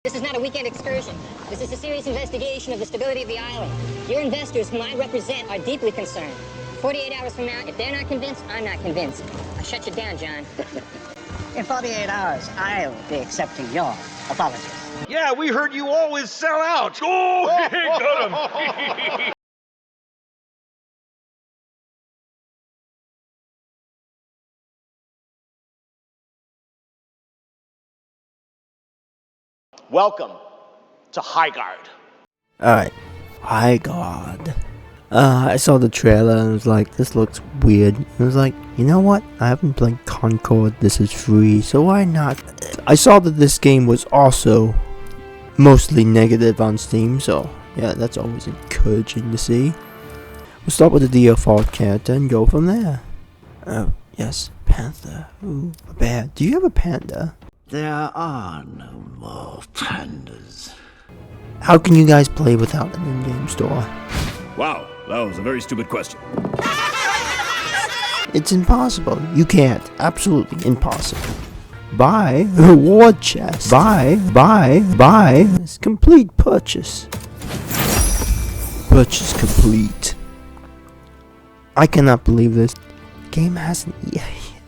This is not a weekend excursion. This is a serious investigation of the stability of the island. Your investors, whom I represent, are deeply concerned. 48 hours from now, if they're not convinced, I'm not convinced. I'll shut you down, John. In 48 hours, I'll be accepting your apologies. Yeah, we heard you always sell out. Oh, got him. Welcome to Highguard. Alright, Highguard. I saw the trailer and was like, this looks weird. I was like, you know what? I haven't played Concord, this is free, so why not? I saw that this game was also mostly negative on Steam, so yeah, that's always encouraging to see. We'll start with the default character and go from there. Oh, yes, panther. Ooh, a bear. Do you have a panda? There are no more pandas. How can you guys play without an in-game store? Wow, that was a very stupid question. It's impossible. You can't. Absolutely impossible. Buy a war chest. Buy. It's complete purchase. Purchase complete. I cannot believe this. Game hasn't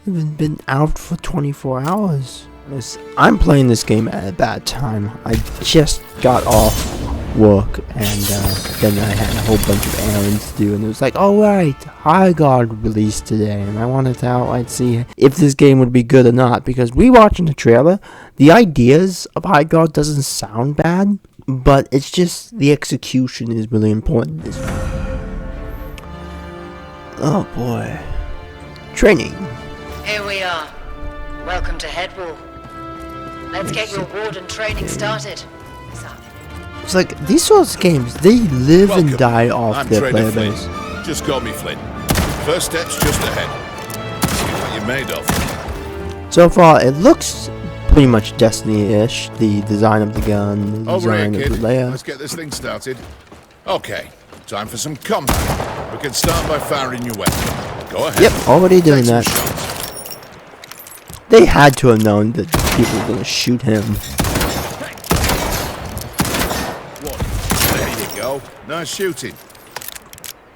even been out for 24 hours. I'm playing this game at a bad time. I just got off work and then I had a whole bunch of errands to do, and it was like, alright, Highguard released today, and I wanted to outright see if this game would be good or not, because rewatching the trailer, the ideas of Highguard doesn't sound bad, but it's just the execution is really important. Oh boy. Training. Here we are. Welcome to Headwall. Let's get your warden training started. It's like, these sorts of games, they live and die off I'm their Trader player Flynn. base. Just call me Flynn. First step's just ahead. See what you're made of. So far, it looks pretty much Destiny-ish. The design of the gun, the Over here, design of kid. the layout. Let's get this thing started. Okay, time for some combat. We can start by firing your weapon. Go ahead. Yep, already doing Take some that. shots. They had to have known that people were going to shoot him. There you go. Nice shooting.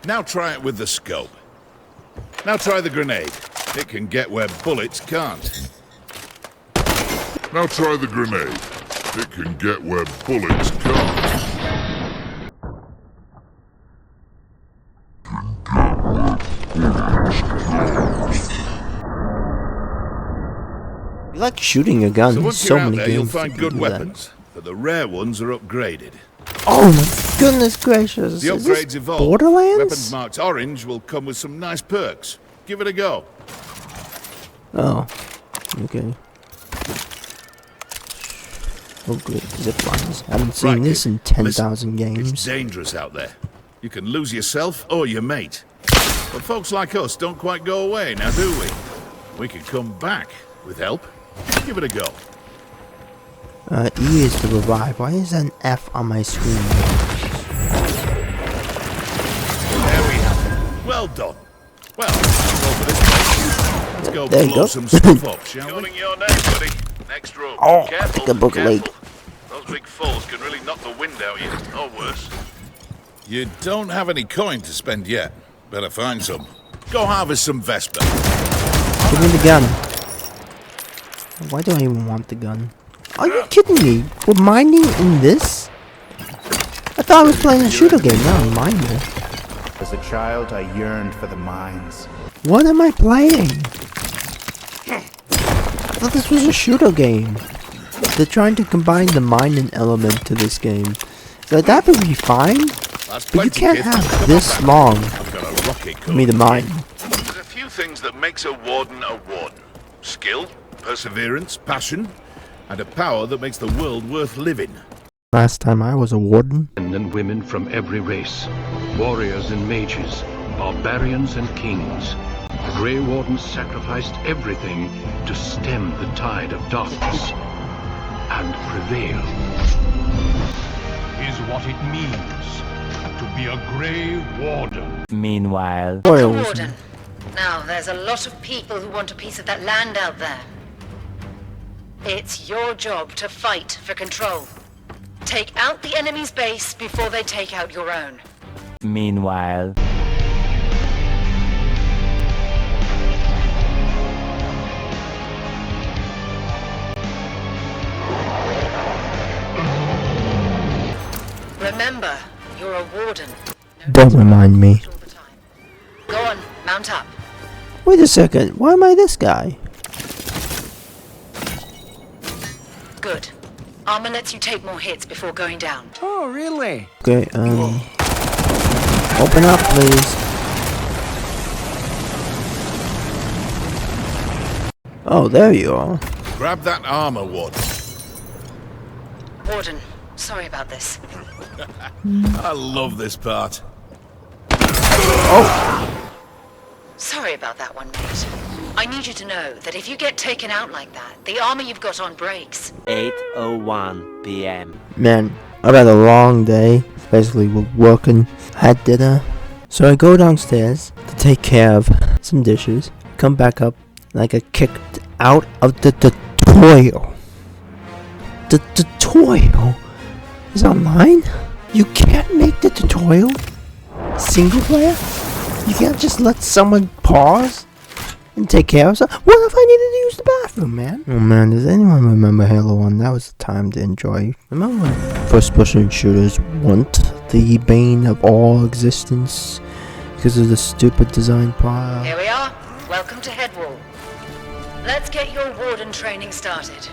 Now try it with the scope. Now try the grenade. It can get where bullets can't. Now try the grenade. It can get where bullets can't. You like shooting a gun. So There's once so you're out many there, you'll games find that good do that. weapons, but the rare ones are upgraded. Oh my goodness gracious. The Is this upgrades evolve. Borderlands? Weapons marked orange will come with some nice perks. Give it a go. Oh, okay. Oh good, zip lines. Haven't seen Right, this kid. in 10,000 games. It's dangerous out there. You can lose yourself or your mate. But folks like us don't quite go away, now do we? We can come back with help. Give it a go. E is to revive. Why is that an F on my screen? There we have it. Well done. Well, let's go for this place. Let's go There you blow go. some stuff up, shall we? Calling your name, buddy. Next room. Oh, Careful, the book careful. leak. Those big falls can really knock the wind out of you, or worse. You don't have any coin to spend yet. Better find some. Go harvest some Vespa. Give me the gun. Why do I even want the gun? Are you kidding me? We're mining in this? I thought I was playing a shooter game, now I'm mining. As a child, I yearned for the mines. What am I playing? I thought this was a shooter game. They're trying to combine the mining element to this game. So that would be fine, That's but you plenty, can't kid. have Come on this back. long I've got a rocket for me to mine. There's a few things that makes a warden a warden. Skill, Perseverance, passion, and a power that makes the world worth living. Last time I was a warden. Men and women from every race, warriors and mages, barbarians and kings. The Grey Wardens sacrificed everything to stem the tide of darkness and prevail. Is what it means to be a Grey Warden. Meanwhile, Warden. Now, there's a lot of people who want a piece of that land out there. It's your job to fight for control. Take out the enemy's base before they take out your own. Meanwhile... Remember, you're a warden. Don't remind me. Go on, mount up. Wait a second, why am I this guy? Good. Armor lets you take more hits before going down. Oh, really? Okay, open up, please. Oh, there you are. Grab that armor, Warden. Warden, sorry about this. I love this part. Oh! Sorry about that one, mate. I need you to know that if you get taken out like that, the armor you've got on breaks. 8:01 p.m. Man, I've had a long day. Basically, we're working, had dinner. So I go downstairs to take care of some dishes. Come back up, and I get kicked out of the tutorial. The tutorial is online? You can't make the tutorial single player? You can't just let someone pause and take care of something? What if I needed to use the bathroom, man? Oh man, does anyone remember Halo 1? That was the time to enjoy. Remember when first-person shooters weren't the bane of all existence because of the stupid design part? Here we are. Welcome to Headwall. Let's get your warden training started.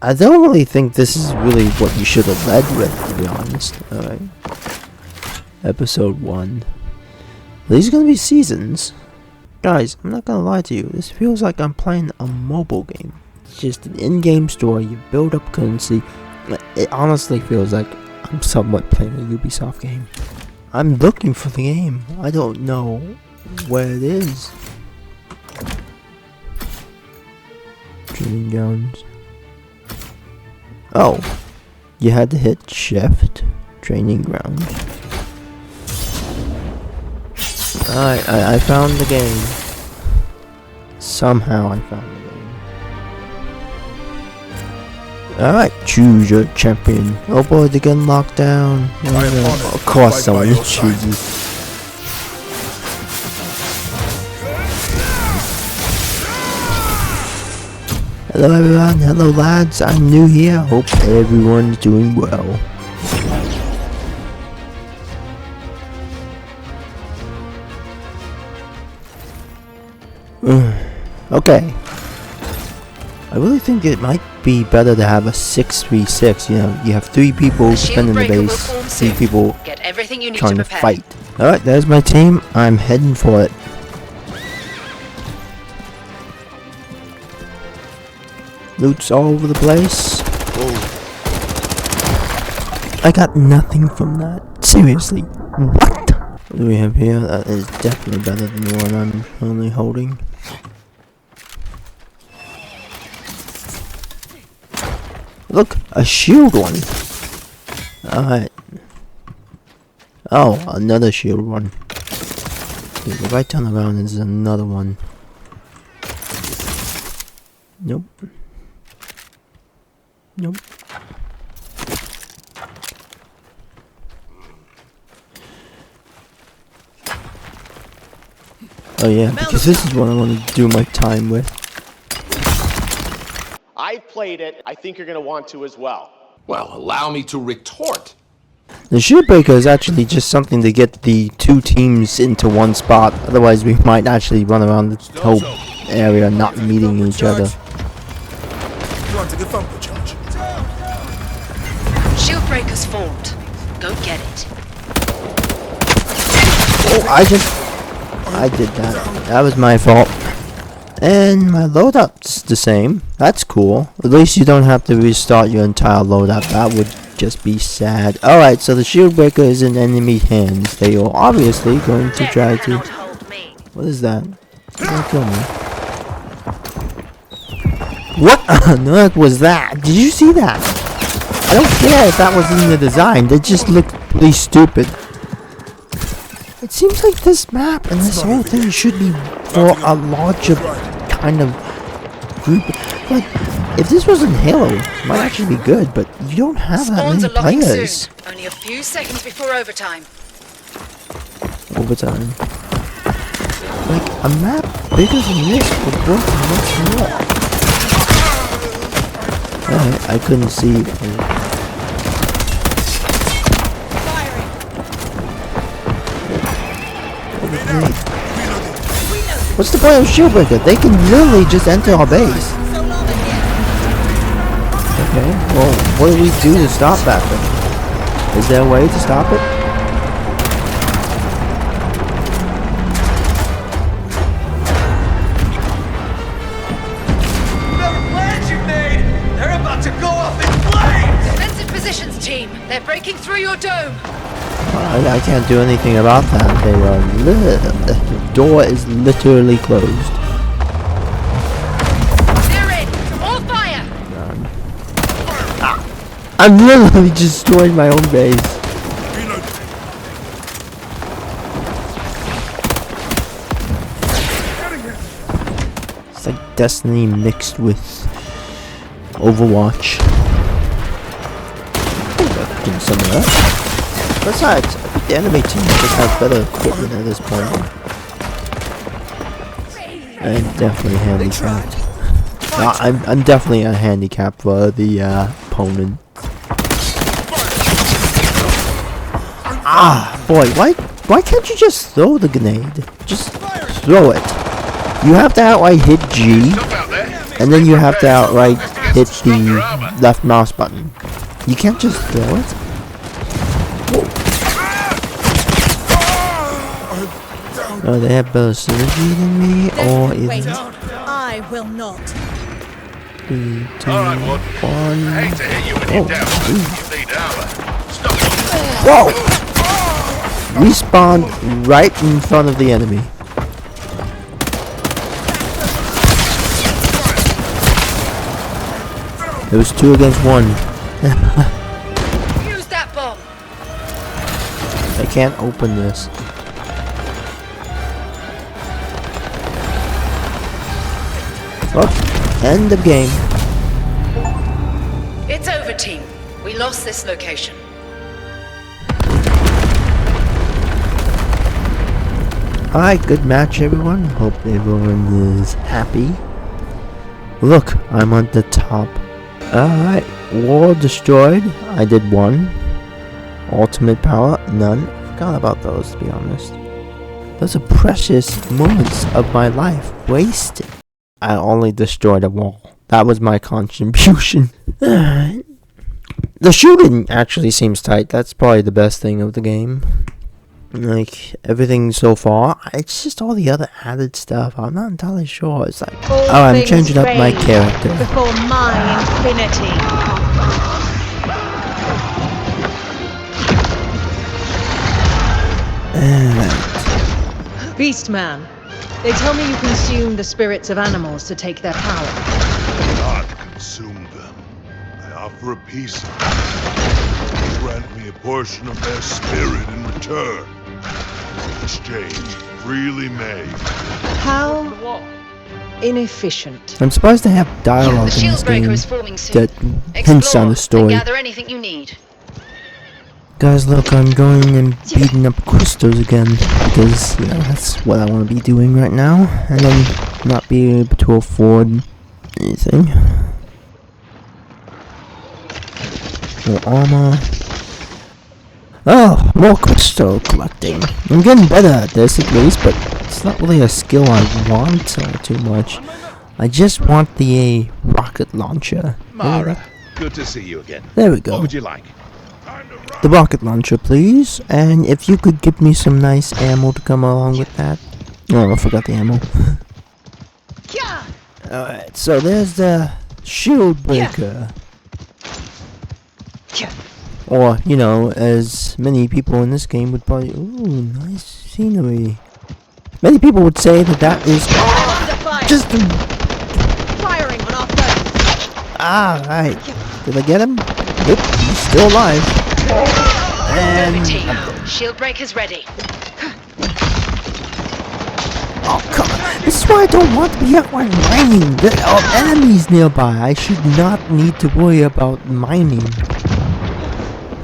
I don't really think this is really what you should have led with, to be honest. Alright. Episode 1. These are gonna be seasons. Guys, I'm not gonna lie to you. This feels like I'm playing a mobile game. It's just an in-game story. You build up currency. It honestly feels like I'm somewhat playing a Ubisoft game. I'm looking for the game. I don't know where it is. Training grounds. Oh, you had to hit shift. Training grounds. Alright, I found the game. Somehow I found the game. Alright, choose your champion. Oh boy, they're getting locked down. Of course someone chooses. Hello everyone, hello lads, I'm new here. Hope everyone's doing well. Okay. I really think it might be better to have a 6v6. You know, you have 3 people defending the base, 3 people trying to fight. Alright, there's my team. I'm heading for it. Loot's all over the place. Whoa. I got nothing from that. Seriously. What? What do we have here? That is definitely better than the one I'm currently holding. Look, a shield one. Alright. Oh, another shield one. Okay, if I turn around, there's another one. Nope. Nope. Oh yeah, because this is what I want to do my time with. I've played it. I think you're going to want to as well. Well, allow me to retort. The shield breaker is actually just something to get the 2 teams into one spot. Otherwise, we might actually run around the whole area not meeting each other. You want to get thumper charge? Shield breaker's formed. Go get it. Oh, I did that. That was my fault. And my loadout's the same. That's cool. At least you don't have to restart your entire loadout. That would just be sad. Alright, so the shield breaker is in enemy hands. They are obviously going to try to... What is that? Don't kill me. What on earth was that? Did you see that? I don't care if that was in the design. They just look really stupid. It seems like this map and this whole thing should be for a larger kind of group. Like, if this wasn't Halo, it might actually be good, but you don't have that Spawns many are locking players. soon. Only a few seconds before overtime. Overtime. Like, a map bigger than this would work much more. I couldn't see. What's the point of Shieldbreaker? They can literally just enter our base. Okay, well, what do we do to stop that thing? Is there a way to stop it? They're breaking through your dome. I can't do anything about that. They are the door is literally closed. They're in. All fire. I'm literally destroying my own base. It's like Destiny mixed with Overwatch. Some of that. Besides, I think the enemy team just has better equipment at this point. I'm definitely handicapped. I'm definitely a handicap for the opponent. Ah, boy, why can't you just throw the grenade? Just throw it. You have to outright hit G, and then you have to outright hit the left mouse button. You can't just throw it. Oh, they have better synergy than me, or is it? I will not. 3, 2, 1. Whoa! Respawned right in front of the enemy. It was 2 against 1. Use that bomb. I can't open this. Oh, end of game. It's over, team. We lost this location. Alright, good match everyone. Hope everyone is happy. Look, I'm on the top. Alright, wall destroyed. I did 1. Ultimate power, none. Forgot about those, to be honest. Those are precious moments of my life wasted. I only destroyed a wall. That was my contribution. The shooting actually seems tight. That's probably the best thing of the game. Like, everything so far. It's just all the other added stuff. I'm not entirely sure. It's like, oh, I'm changing up my character. Before my infinity. Beastman, they tell me you consume the spirits of animals to take their power. Not consume them. I offer a piece of them. Grant me a portion of their spirit in return. Exchange freely made. How inefficient. I'm surprised they have dialogue in this game that hints on the story. Gather anything you need. Guys, look, I'm going and beating up crystals again because that's what I want to be doing right now, and then not be able to afford anything. More armor. Oh, more crystal collecting. I'm getting better at this at least, but it's not really a skill I want too much. I just want the rocket launcher. Mara, good to see you again. There we go. What would you like? The rocket launcher, please. And if you could give me some nice ammo to come along with that. Oh, I forgot the ammo. Alright, so there's the shield breaker. Or, you know, as many people in this game would probably... Ooh, nice scenery. Many people would say that that is just... Firing on our foe. Ah, right. Did I get him? Nope, he's still alive. And... Shield breaker's ready. Oh, come on. This is why I don't want to be out while mining. There are enemies nearby. I should not need to worry about mining.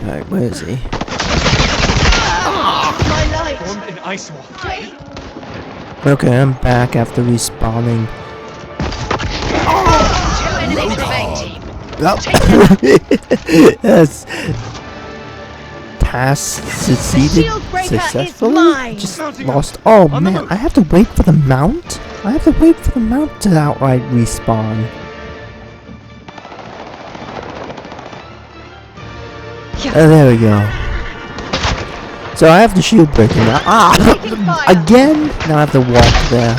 Alright, where is he? Okay, I'm back after respawning. Yes. Task succeeded successfully. Just lost. Oh man, I have to wait for the mount? I have to wait for the mount to outright respawn. There we go. So I have the shield breaker now. Ah! Again? Now I have to walk there.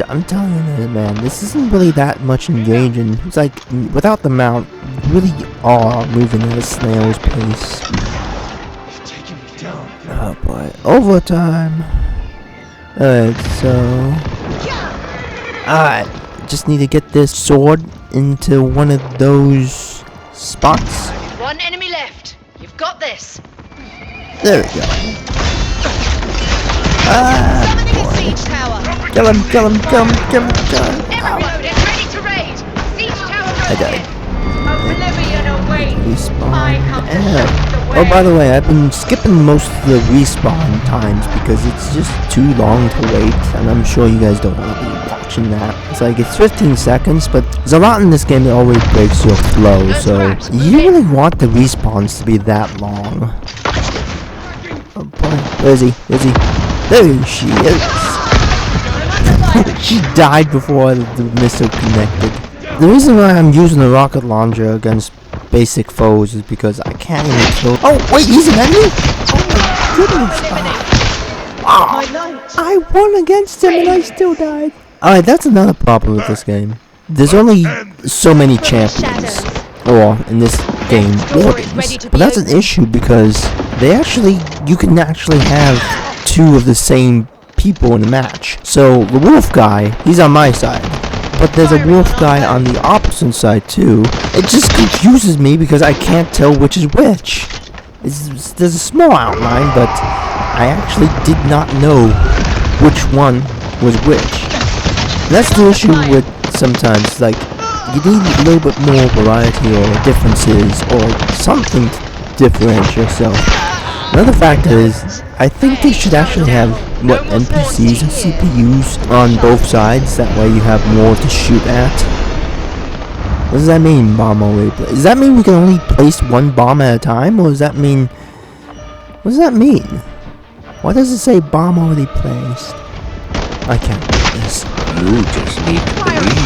I'm telling you, man, this isn't really that much engaging. It's like, without the mount, you really are moving at a snail's pace. Oh boy, overtime. Alright, so... Alright, just need to get this sword into one of those spots. One enemy left. You've got this. There we go. Siege tower. Kill him, kill him, kill him, kill him, kill him. Everyone is ready to raid. Siege tower I died. Respawn. Respawn. Oh, by the way, I've been skipping most of the respawn times because it's just too long to wait, and I'm sure you guys don't want to be watching that. It's like, it's 15 seconds, but there's a lot in this game that always breaks your flow, so you really want the respawns to be that long. Oh boy, where is he? Where is he? There she is! She died before the missile connected. The reason why I'm using the rocket launcher against basic foes is because I can't even kill. Oh wait, he's an enemy? Oh my goodness! Oh, I won against him and I still died. Alright, that's another problem with this game. There's only so many champions, or in this game, wardens. But that's an issue because you can actually have two of the same people in a match. So the wolf guy, he's on my side. But there's a wolf guy on the opposite side too. It just confuses me because I can't tell which is which. There's a small outline, but I actually did not know which one was which. That's the issue with sometimes, like, you need a little bit more variety or differences or something to differentiate yourself. Another factor is, I think they should actually have, NPCs and CPUs on both sides, that way you have more to shoot at. What does that mean, bomb already placed? Does that mean we can only place one bomb at a time, or does that mean... What does that mean? Why does it say bomb already placed? I can't do this. You just need to believe.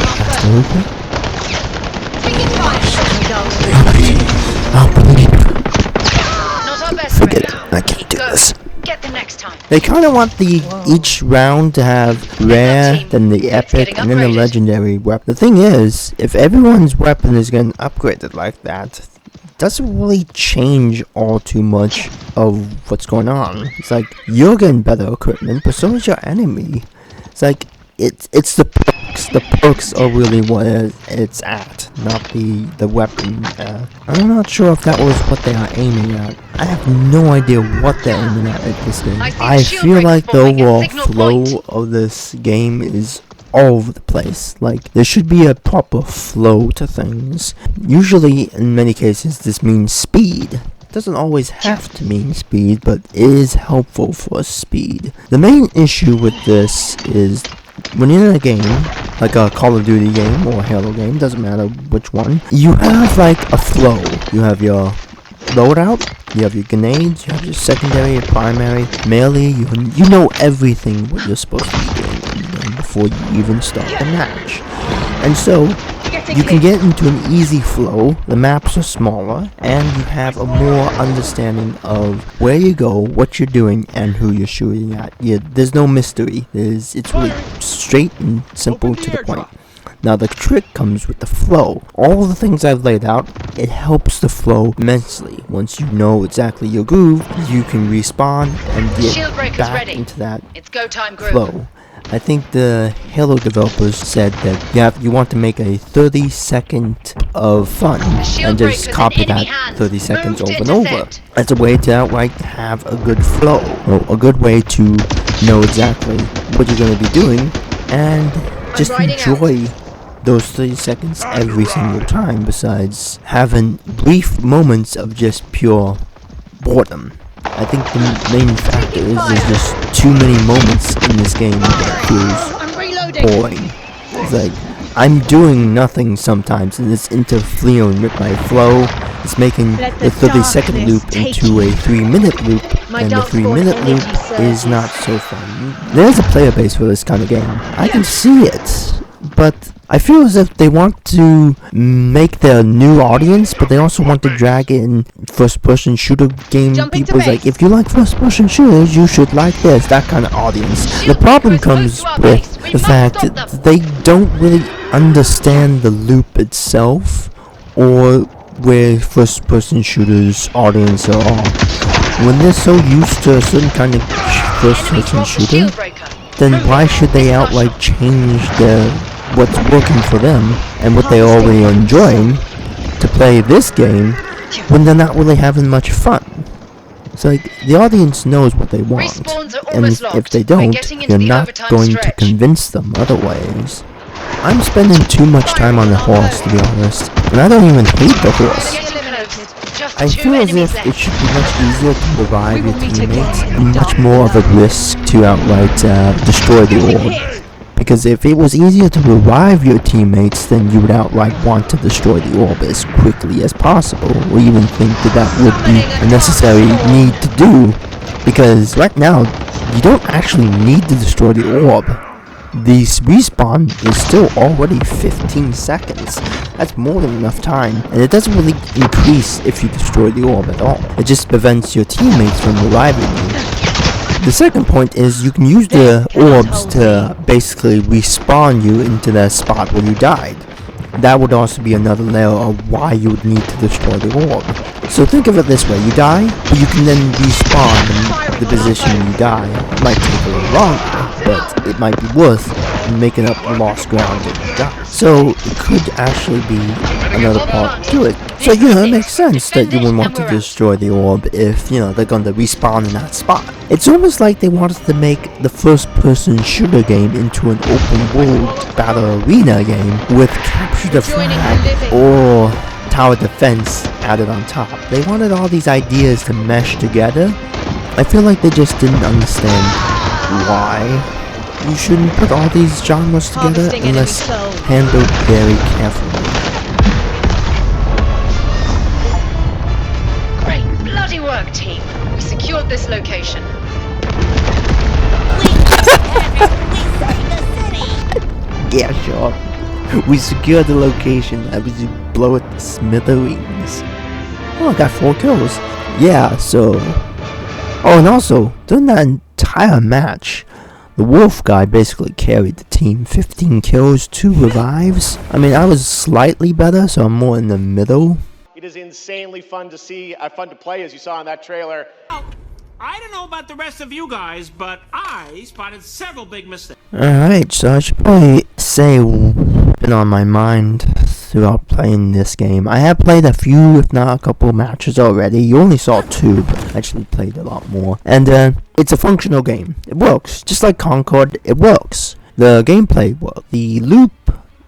Not our best Forget it. friend. I can't do this. Get them next time. They kind of want each round to have rare, then the epic, and then the legendary weapon. The thing is, if everyone's weapon is getting upgraded like that, it doesn't really change all too much of what's going on. It's like, you're getting better equipment, but so is your enemy. It's like, it's the perks. The perks are really what it's at, not the weapon. I'm not sure if that was what they are aiming at. I have no idea what they're aiming at this game. I feel like the overall flow of this game is all over the place. Like, there should be a proper flow to things. Usually, in many cases, this means speed. It doesn't always have to mean speed, but it is helpful for speed. The main issue with this is, when you're in a game, like a Call of Duty game or a Halo game, doesn't matter which one, you have like a flow. You have your loadout, you have your grenades, you have your secondary, your primary, melee, you know everything what you're supposed to be doing before you even start the match. And so, you can get into an easy flow, the maps are smaller, and you have a more understanding of where you go, what you're doing, and who you're shooting at. There's no mystery. It's really straight and simple to the point. Now the trick comes with the flow. All the things I've laid out, it helps the flow immensely. Once you know exactly your groove, you can respawn and get back into that It's go time groove. flow. I think the Halo developers said that you want to make a 30-second of fun and just copy that 30 seconds over and over. As a way to outright have a good flow, or a good way to know exactly what you're going to be doing and just enjoy those 30 seconds every single time, besides having brief moments of just pure boredom. I think the main factor is there's just too many moments in this game that feels boring. It's like, I'm doing nothing sometimes and it's interfering with my flow. It's making the 30-second loop into a 3-minute loop, and the 3-minute loop is not so fun. There's a player base for this kind of game. I can see it, but I feel as if they want to make their new audience, but they also want to drag in first-person shooter game people. Like, if you like first-person shooters, you should like this, that kind of audience. The problem comes with the fact that they don't really understand the loop itself, or where first-person shooters audience are. When they're so used to a certain kind of first-person shooter, then why should they outright change what's working for them and what they're already enjoying to play this game when they're not really having much fun? It's like, the audience knows what they want, and if they don't, you're not going to convince them otherwise. I'm spending too much time on the horse, to be honest, and I don't even hate the horse. I feel as if it should be much easier to revive your teammates and much more of a risk to outright destroy the orb. Because if it was easier to revive your teammates, then you would outright want to destroy the orb as quickly as possible, or even think that would be a necessary need to do. Because right now, you don't actually need to destroy the orb. The respawn is still already 15 seconds. That's more than enough time, and it doesn't really increase if you destroy the orb at all. It just prevents your teammates from reviving you. The second point is you can use the orbs to basically respawn you into the spot where you died. That would also be another layer of why you would need to destroy the orb. So think of it this way, you die, but you can then respawn in the position you die. It might take a little longer, but it might be worth making up lost ground that you die. So it could actually be another part to it. So, it makes sense that you would want to destroy the orb if, they're going to respawn in that spot. It's almost like they wanted to make the first-person shooter game into an open-world battle arena game with capture the flag or tower defense added on top. They wanted all these ideas to mesh together. I feel like they just didn't understand why you shouldn't put all these genres together unless handled very carefully. Bloody work, team. We secured this location. Yeah, sure. We secured the location. I was just blow it to smithereens. Oh, I got 4 kills. Yeah, so... Oh, and also, during that entire match, the wolf guy basically carried the team. 15 kills, 2 revives. I mean, I was slightly better, so I'm more in the middle. It is insanely fun to see, fun to play, as you saw in that trailer. I don't know about the rest of you guys, but I spotted several big mistakes. Alright, so I should probably say what's been on my mind throughout playing this game. I have played a few, if not a couple matches already. You only saw 2, but I actually played a lot more. And it's a functional game. It works. Just like Concord, it works. The gameplay works. The loop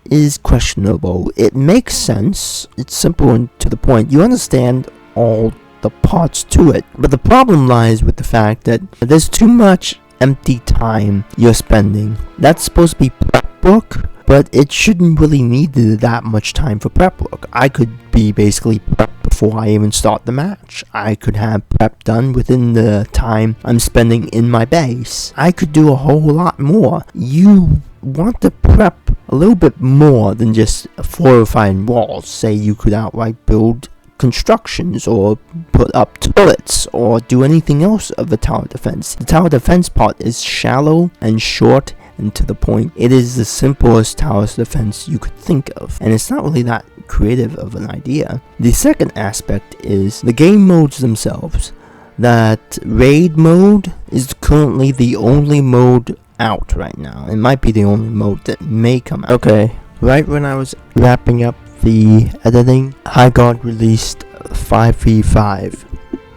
is questionable. It makes sense. It's simple and to the point. You understand all the parts to it, but the problem lies with the fact that there's too much empty time you're spending. That's supposed to be prep work, but it shouldn't really need that much time for prep work. I could be basically prepped before I even start the match. I could have prep done within the time I'm spending in my base. I could do a whole lot more. You want to prep a little bit more than just fortifying walls. Say you could outright build constructions or put up turrets or do anything else of the tower defense. The tower defense part is shallow and short and to the point. It is the simplest tower defense you could think of, and it's not really that creative of an idea. The second aspect is the game modes themselves. That raid mode is currently the only mode out right now. It might be the only mode that may come out. Okay, right when I was wrapping up the editing, Highguard released 5v5.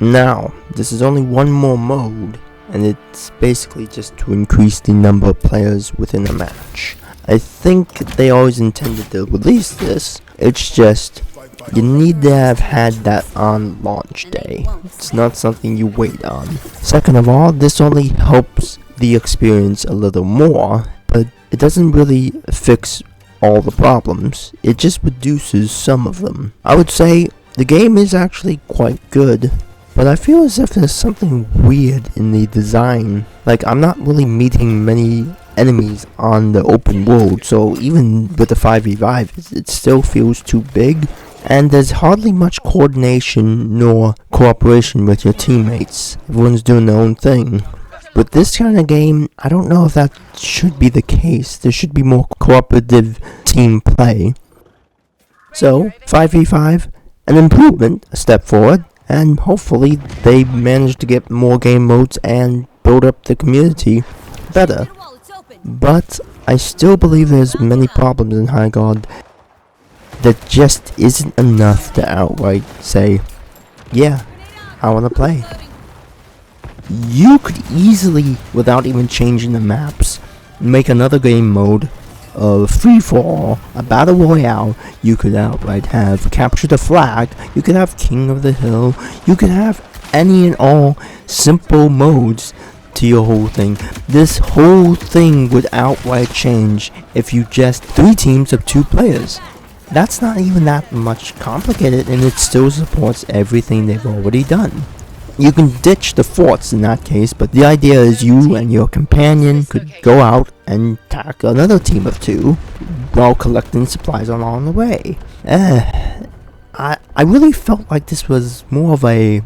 Now, this is only one more mode, and it's basically just to increase the number of players within a match. I think they always intended to release this, it's just you need to have had that on launch day. It's not something you wait on. Second of all, this only helps the experience a little more, but it doesn't really fix all the problems. It just reduces some of them. I would say the game is actually quite good, but I feel as if there's something weird in the design. Like, I'm not really meeting many enemies on the open world, so even with the 5v5, it still feels too big, and there's hardly much coordination nor cooperation with your teammates. Everyone's doing their own thing. With this kind of game, I don't know if that should be the case. There should be more cooperative team play. So, 5v5, an improvement, a step forward, and hopefully they manage to get more game modes and build up the community better. But I still believe there's many problems in Highguard that just isn't enough to outright say, yeah, I want to play. You could easily, without even changing the maps, make another game mode of free-for-all, a battle royale. You could outright have capture the flag, you could have king of the hill, you could have any and all simple modes to your whole thing. This whole thing would outright change if you just 3 teams of 2 players. That's not even that much complicated, and it still supports everything they've already done. You can ditch the forts in that case, but the idea is you and your companion could go out and attack another team of 2 while collecting supplies along the way. I really felt like this was more of a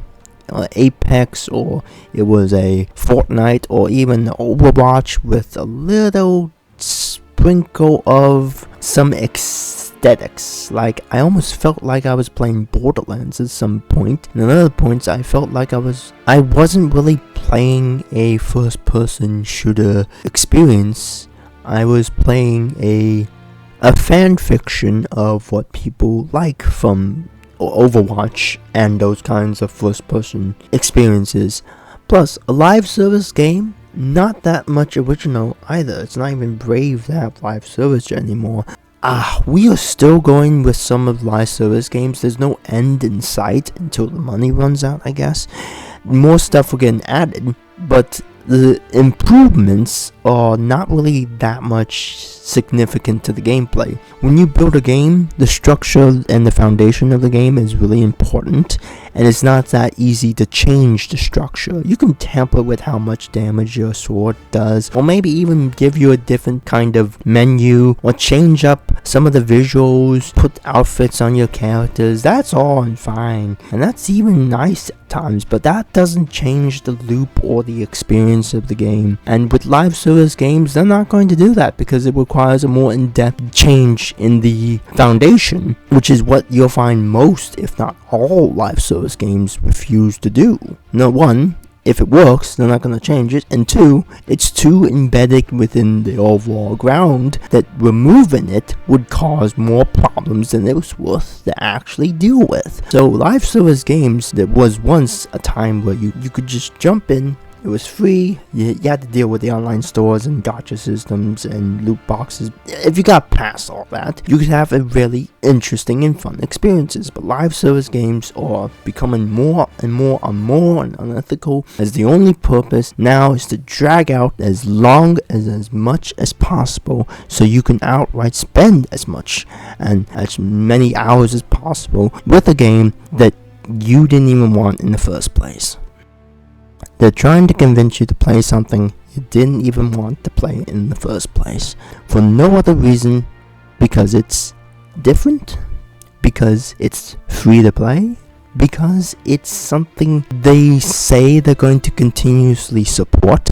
Apex, or it was a Fortnite, or even Overwatch with a little sprinkle of some aesthetics. Like, I almost felt like I was playing Borderlands at some point, and at other points I felt like I wasn't really playing a first-person shooter experience. I was playing a fan fiction of what people like from Overwatch and those kinds of first-person experiences. Plus, a live service game, not that much original either. It's not even brave to have live service anymore. We are still going with some of live service games. There's no end in sight until the money runs out, I guess. More stuff will get added, but the improvements are not really that much significant to the gameplay. When you build a game, the structure and the foundation of the game is really important, and it's not that easy to change the structure. You can tamper with how much damage your sword does, or maybe even give you a different kind of menu, or change up some of the visuals, put outfits on your characters. That's all fine, and that's even nice at times, but that doesn't change the loop or the experience of the game. And with live service games, they're not going to do that because it requires a more in-depth change in the foundation, which is what you'll find most, if not all, live service games refuse to do. No, one, if it works, they're not going to change it, and 2, it's too embedded within the overall ground that removing it would cause more problems than it was worth to actually deal with. So live service games, there was once a time where you could just jump in. It was free. You had to deal with the online stores and gacha systems and loot boxes. If you got past all that, you could have a really interesting and fun experiences. But live service games are becoming more and more unethical, as the only purpose now is to drag out as much as possible, so you can outright spend as much and as many hours as possible with a game that you didn't even want in the first place. They're trying to convince you to play something you didn't even want to play in the first place, for no other reason, because it's different, because it's free to play, because it's something they say they're going to continuously support.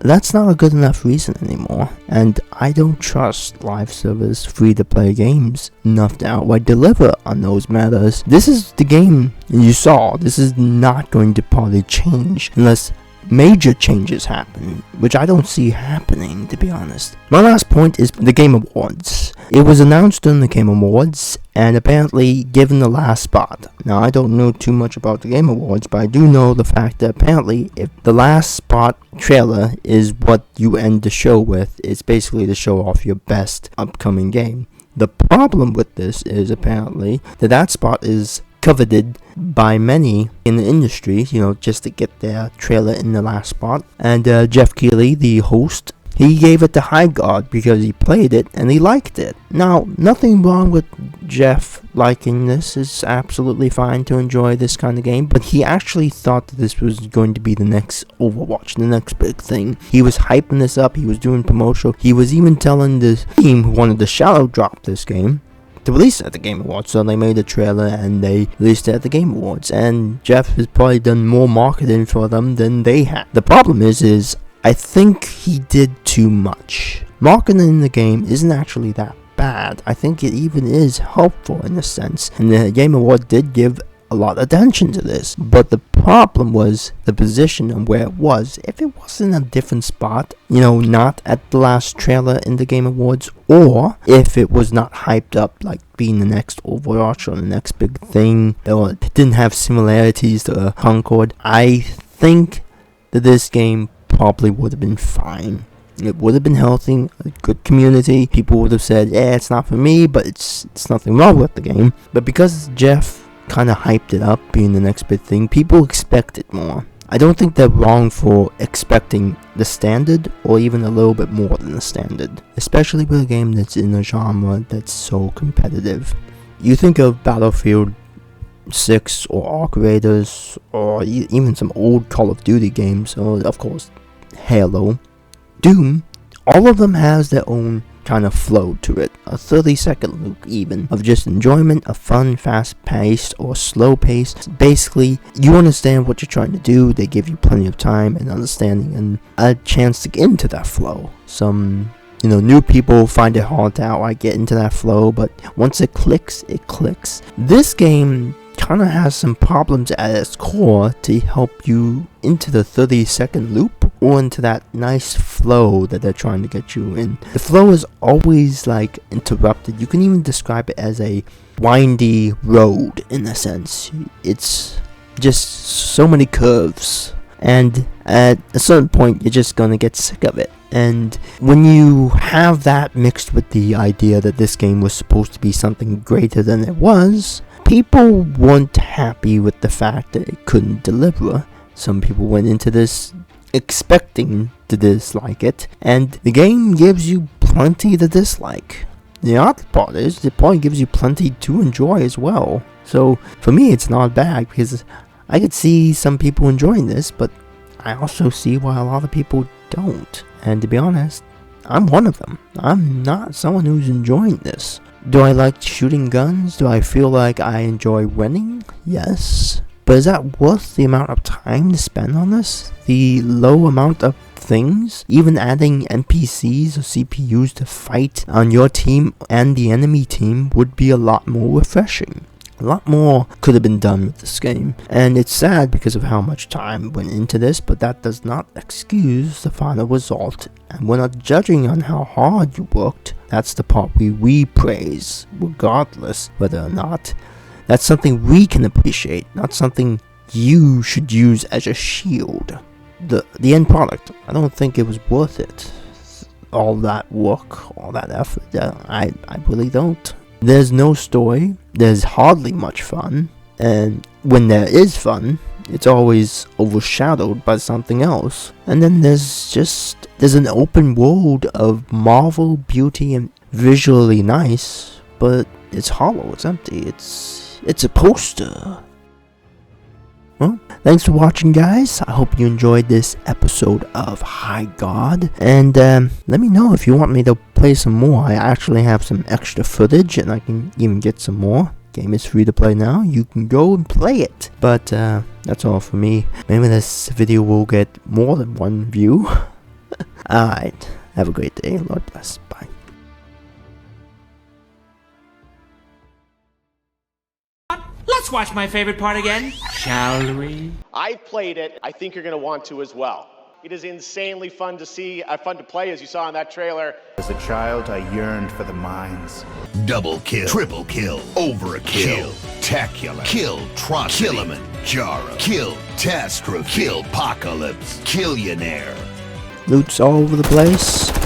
That's not a good enough reason anymore, and I don't trust live service free-to-play games enough to outright deliver on those matters. This is the game you saw. This is not going to probably change unless major changes happen, which I don't see happening, to be honest. My last point is the Game Awards. It was announced during the Game Awards, and apparently given the last spot. Now, I don't know too much about the Game Awards, but I do know the fact that apparently if the last spot trailer is what you end the show with, it's basically to show off your best upcoming game. The problem with this is apparently that spot is coveted by many in the industry, just to get their trailer in the last spot. And Jeff Keighley, the host, he gave it to Highguard because he played it and he liked it. Now, nothing wrong with Jeff liking this. It's absolutely fine to enjoy this kind of game, but he actually thought that this was going to be the next Overwatch, the next big thing. He was hyping this up, he was doing promotion, he was even telling the team who wanted to shadow drop this game to release it at the Game Awards. So they made a trailer and they released it at the Game Awards, and Jeff has probably done more marketing for them than they had. The problem is I think he did too much. Marketing in the game isn't actually that bad. I think it even is helpful in a sense, and the Game Award did give a lot of attention to this, but the problem was the position and where it was. If it was in a different spot, not at the last trailer in the Game Awards, or if it was not hyped up like being the next Overwatch or the next big thing, or it didn't have similarities to Concord, I think that this game probably would have been fine. It would have been healthy, a good community. People would have said, yeah, it's not for me, but it's nothing wrong with the game. But because Jeff kind of hyped it up being the next big thing, people expected more. I don't think they're wrong for expecting the standard or even a little bit more than the standard, especially with a game that's in a genre that's so competitive. You think of Battlefield 6 or Arc Raiders or even some old Call of Duty games, or of course Halo, Doom, all of them has their own kind of flow to it, a 30-second loop even, of just enjoyment, a fun, fast-paced or slow-paced. Basically, you understand what you're trying to do, they give you plenty of time and understanding and a chance to get into that flow. Some new people find it hard to outright get into that flow, but once it clicks, it clicks. This game kind of has some problems at its core to help you into the 30-second loop or into that nice flow that they're trying to get you in. The flow is always like interrupted. You can even describe it as a windy road in a sense. It's just so many curves, and at a certain point you're just gonna get sick of it. And when you have that mixed with the idea that this game was supposed to be something greater than it was, people weren't happy with the fact that it couldn't deliver. Some people went into this expecting to dislike it, and the game gives you plenty to dislike. The odd part is it probably gives you plenty to enjoy as well. So for me, it's not bad because I could see some people enjoying this, but I also see why a lot of people don't. And to be honest, I'm one of them. I'm not someone who's enjoying this. Do I like shooting guns? Do I feel like I enjoy winning? Yes. But is that worth the amount of time to spend on this? The low amount of things? Even adding NPCs or CPUs to fight on your team and the enemy team would be a lot more refreshing. A lot more could have been done with this game, and it's sad because of how much time went into this, but that does not excuse the final result, and we're not judging on how hard you worked. That's the part we praise, regardless whether or not. That's something we can appreciate, not something you should use as a shield. The end product, I don't think it was worth it. All that work, all that effort, I really don't. There's no story, there's hardly much fun, and when there is fun, it's always overshadowed by something else. And then there's an open world of marvel, beauty, and visually nice, but it's hollow, it's empty, it's a poster. Well, thanks for watching, guys. I hope you enjoyed this episode of Highguard, and let me know if you want me to play some more. I actually have some extra footage, and I can even get some more. Game is free to play now. You can go and play it. But that's all for me. Maybe this video will get more than one view. Alright, have a great day. Lord bless. Bye. Let's Let's watch my favorite part again, shall we? I've played it. I think you're going to want to as well. It is insanely fun to see, fun to play, as you saw in that trailer. As a child, I yearned for the mines. Double kill, triple kill, overkill, kill, tacular, kill, Killiman, Jara, kill, Tastra, kill, Apocalypse, Killionaire. Loot's all over the place.